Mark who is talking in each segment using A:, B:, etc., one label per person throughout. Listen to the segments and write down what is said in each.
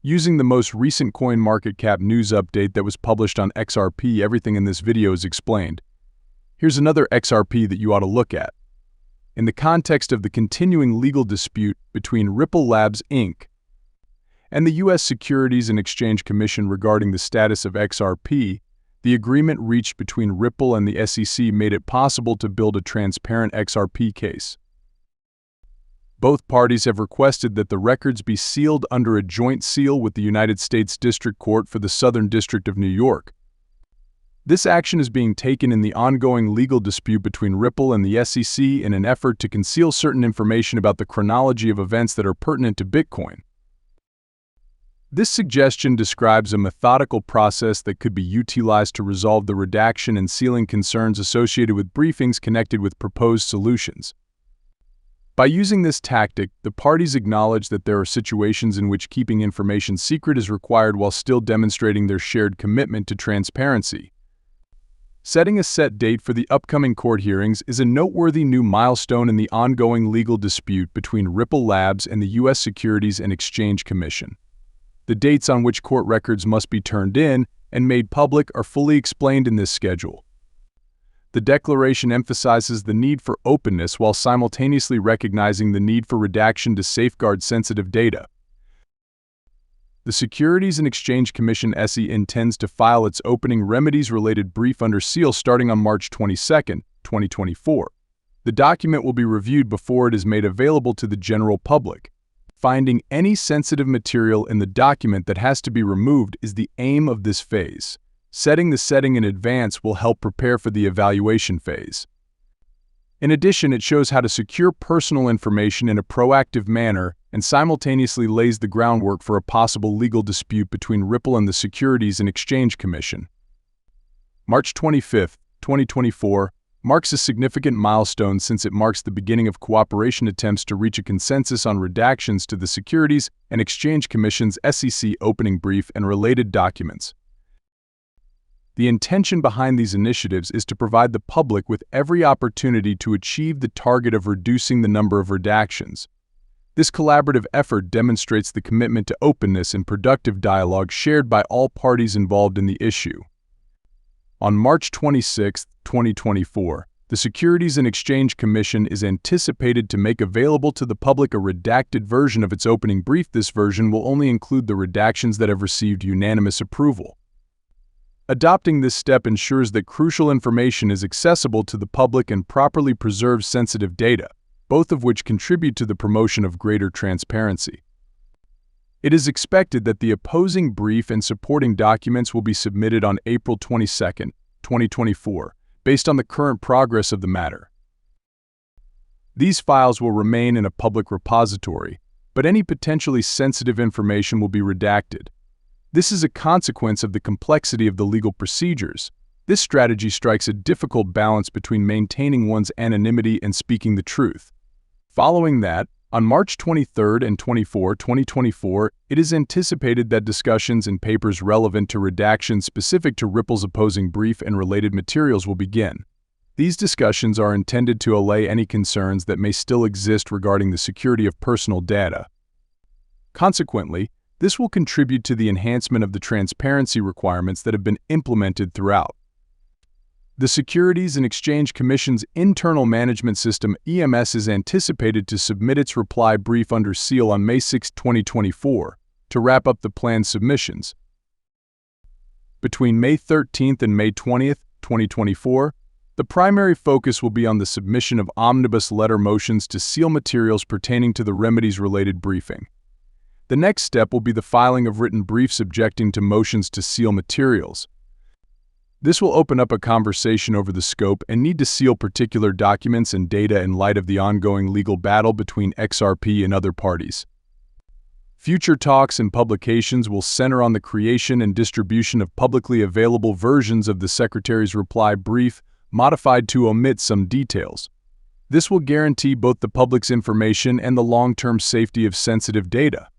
A: Using the most recent CoinMarketCap news update that was published on XRP, everything in this video is explained. Here's another XRP that you ought to look at. In the context of the continuing legal dispute between Ripple Labs, Inc. and the U.S. Securities and Exchange Commission regarding the status of XRP, the agreement reached between Ripple and the SEC made it possible to build a transparent XRP case. Both parties have requested that the records be sealed under a joint seal with the United States District Court for the Southern District of New York. This action is being taken in the ongoing legal dispute between Ripple and the SEC in an effort to conceal certain information about the chronology of events that are pertinent to Bitcoin. This suggestion describes a methodical process that could be utilized to resolve the redaction and sealing concerns associated with briefings connected with proposed solutions. By using this tactic, the parties acknowledge that there are situations in which keeping information secret is required while still demonstrating their shared commitment to transparency. Setting a set date for the upcoming court hearings is a noteworthy new milestone in the ongoing legal dispute between Ripple Labs and the U.S. Securities and Exchange Commission. The dates on which court records must be turned in and made public are fully explained in this schedule. The declaration emphasizes the need for openness while simultaneously recognizing the need for redaction to safeguard sensitive data. The Securities and Exchange Commission (SE) intends to file its opening remedies-related brief under seal starting on March 22, 2024. The document will be reviewed before it is made available to the general public. Finding any sensitive material in the document that has to be removed is the aim of this phase. Setting the setting in advance will help prepare for the evaluation phase. In addition, it shows how to secure personal information in a proactive manner and simultaneously lays the groundwork for a possible legal dispute between Ripple and the Securities and Exchange Commission. March 25, 2024, marks a significant milestone since it marks the beginning of cooperation attempts to reach a consensus on redactions to the Securities and Exchange Commission's SEC opening brief and related documents. The intention behind these initiatives is to provide the public with every opportunity to achieve the target of reducing the number of redactions. This collaborative effort demonstrates the commitment to openness and productive dialogue shared by all parties involved in the issue. On March 26, 2024, the Securities and Exchange Commission is anticipated to make available to the public a redacted version of its opening brief. This version will only include the redactions that have received unanimous approval. Adopting this step ensures that crucial information is accessible to the public and properly preserves sensitive data, both of which contribute to the promotion of greater transparency. It is expected that the opposing brief and supporting documents will be submitted on April 22, 2024, based on the current progress of the matter. These files will remain in a public repository, but any potentially sensitive information will be redacted. This is a consequence of the complexity of the legal procedures. This strategy strikes a difficult balance between maintaining one's anonymity and speaking the truth. Following that, on March 23 and 24, 2024, it is anticipated that discussions and papers relevant to redactions specific to Ripple's opposing brief and related materials will begin. These discussions are intended to allay any concerns that may still exist regarding the security of personal data. Consequently, this will contribute to the enhancement of the transparency requirements that have been implemented throughout. The Securities and Exchange Commission's Internal Management System (EMS) is anticipated to submit its reply brief under seal on May 6, 2024, to wrap up the planned submissions. Between May 13 and May 20, 2024, the primary focus will be on the submission of Omnibus letter motions to seal materials pertaining to the remedies-related briefing. The next step will be the filing of written briefs objecting to motions to seal materials. This will open up a conversation over the scope and need to seal particular documents and data in light of the ongoing legal battle between XRP and other parties. Future talks and publications will center on the creation and distribution of publicly available versions of the Secretary's reply brief, modified to omit some details. This will guarantee both the public's information and the long-term safety of sensitive data.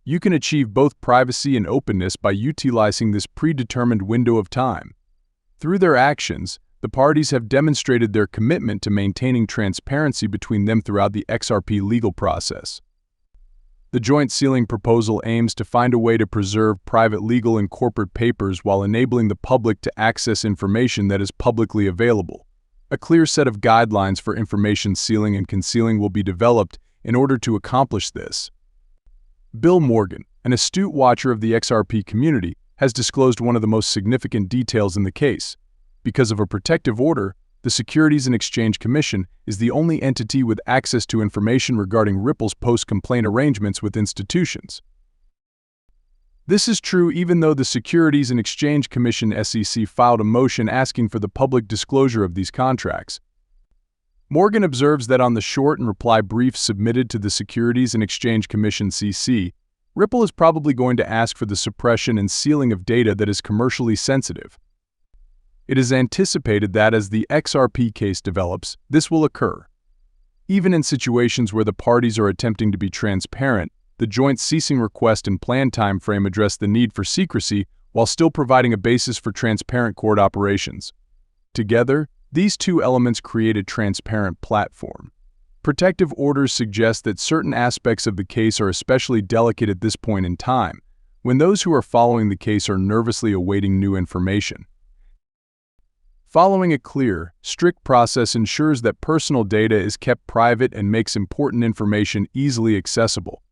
A: You can achieve both privacy and openness by utilizing this predetermined window of time. Through their actions, the parties have demonstrated their commitment to maintaining transparency between them throughout the XRP legal process. The joint sealing proposal aims to find a way to preserve private legal and corporate papers while enabling the public to access information that is publicly available. A clear set of guidelines for information sealing and concealing will be developed in order to accomplish this. Bill Morgan, an astute watcher of the XRP community, has disclosed one of the most significant details in the case. Because of a protective order, the Securities and Exchange Commission is the only entity with access to information regarding Ripple's post-complaint arrangements with institutions. This is true even though the Securities and Exchange Commission (SEC) filed a motion asking for the public disclosure of these contracts. Morgan observes that on the short and reply brief submitted to the Securities and Exchange Commission (SEC), Ripple is probably going to ask for the suppression and sealing of data that is commercially sensitive. It is anticipated that as the XRP case develops, this will occur. Even in situations where the parties are attempting to be transparent, the joint ceasing request and plan timeframe address the need for secrecy while still providing a basis for transparent court operations. Together, these two elements create a transparent platform. Protective orders suggest that certain aspects of the case are especially delicate at this point in time, when those who are following the case are nervously awaiting new information. Following a clear, strict process ensures that personal data is kept private and makes important information easily accessible.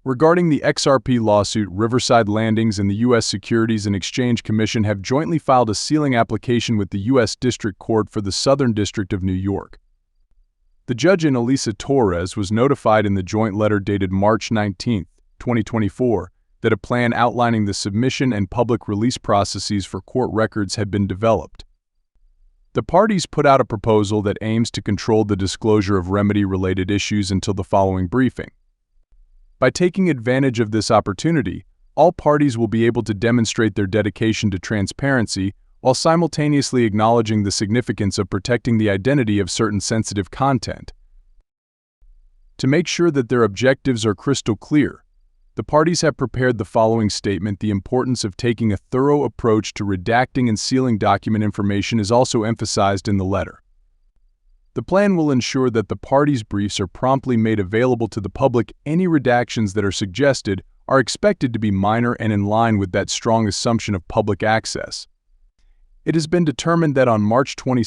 A: Regarding the XRP lawsuit, Riverside Landings and the U.S. Securities and Exchange Commission have jointly filed a sealing application with the U.S. District Court for the Southern District of New York. The judge in Elisa Torres was notified in the joint letter dated March 19, 2024, that a plan outlining the submission and public release processes for court records had been developed. The parties put out a proposal that aims to control the disclosure of remedy-related issues until the following briefing. By taking advantage of this opportunity, all parties will be able to demonstrate their dedication to transparency while simultaneously acknowledging the significance of protecting the identity of certain sensitive content. To make sure that their objectives are crystal clear, the parties have prepared the following statement. The importance of taking a thorough approach to redacting and sealing document information is also emphasized in the letter. The plan will ensure that the parties' briefs are promptly made available to the public. Any redactions that are suggested are expected to be minor and in line with that strong assumption of public access. It has been determined that on March 22,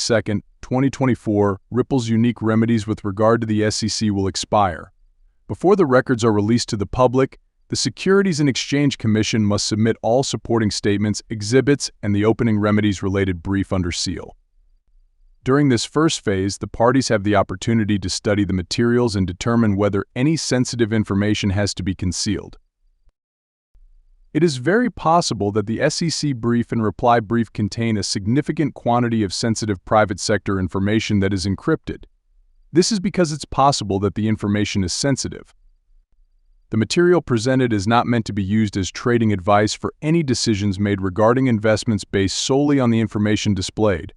A: 2024, Ripple's unique remedies with regard to the SEC will expire. Before the records are released to the public, the Securities and Exchange Commission must submit all supporting statements, exhibits, and the opening remedies-related brief under seal. During this first phase, the parties have the opportunity to study the materials and determine whether any sensitive information has to be concealed. It is very possible that the SEC brief and reply brief contain a significant quantity of sensitive private sector information that is encrypted. This is because it's possible that the information is sensitive. The material presented is not meant to be used as trading advice for any decisions made regarding investments based solely on the information displayed.